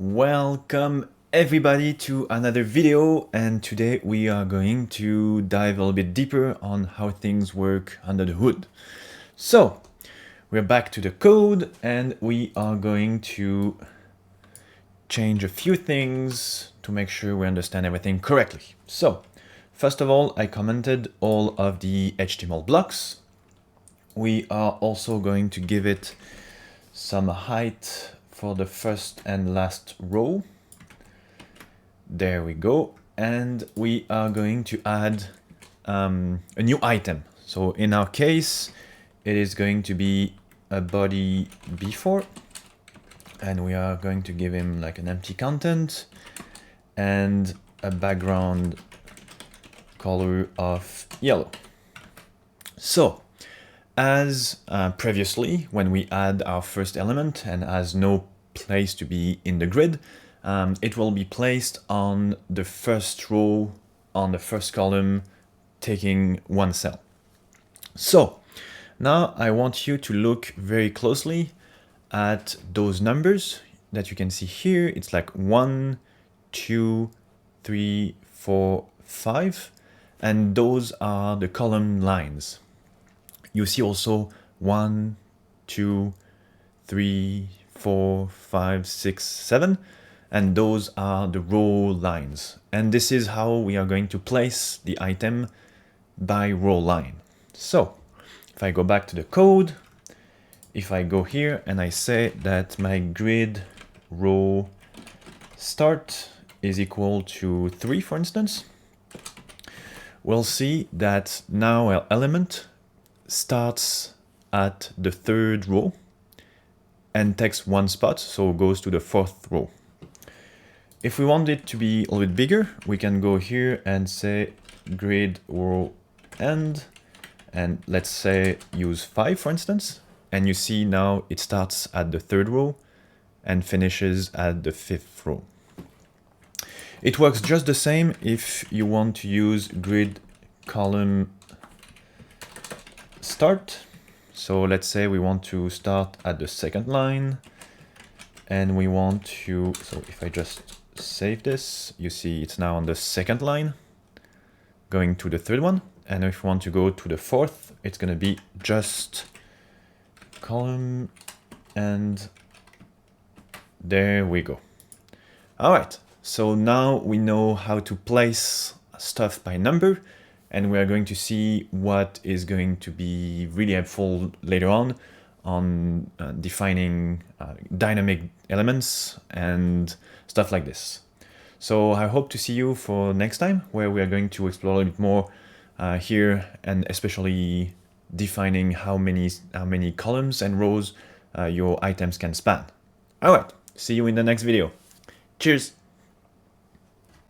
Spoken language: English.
Welcome everybody to another video, and today we are going to dive a little bit deeper on how things work under the hood. So we're back to the code and we are going to change a few things to make sure we understand everything correctly. So first of all, I commented all of the HTML blocks. We are also going to give it some height for the first and last row. There we go. And we are going to add a new item. So in our case, it is going to be a body before, and we are going to give him like an empty content and a background color of yellow. So as previously, when we add our first element and has no place to be in the grid, it will be placed on the first row, on the first column, taking one cell. So now I want you to look very closely at those numbers that you can see here. It's like 1, 2, 3, 4, 5, and those are the column lines. You see also 1, 2, 3, 4, 5, 6, 7, and those are the row lines. And this is how we are going to place the item by row line. So if I go back to the code, if I go here and I say that my grid row start is equal to 3, for instance, we'll see that now our element starts at the third row and takes one spot, so goes to the fourth row. If we want it to be a little bit bigger, we can go here and say grid row end, and let's say use 5, for instance, and you see now it starts at the third row and finishes at the 5th row. It works just the same if you want to use grid column start. So let's say we want to start at the second line, and we want to, so if I just save this, you see it's now on the second line going to the third one. And if we want to go to the fourth, it's going to be just column, and there we go. All right, so now we know how to place stuff by number, and we are going to see what is going to be really helpful later on defining dynamic elements and stuff like this. So I hope to see you for next time, where we are going to explore a little bit more here, and especially defining how many columns and rows your items can span. All right, see you in the next video. Cheers.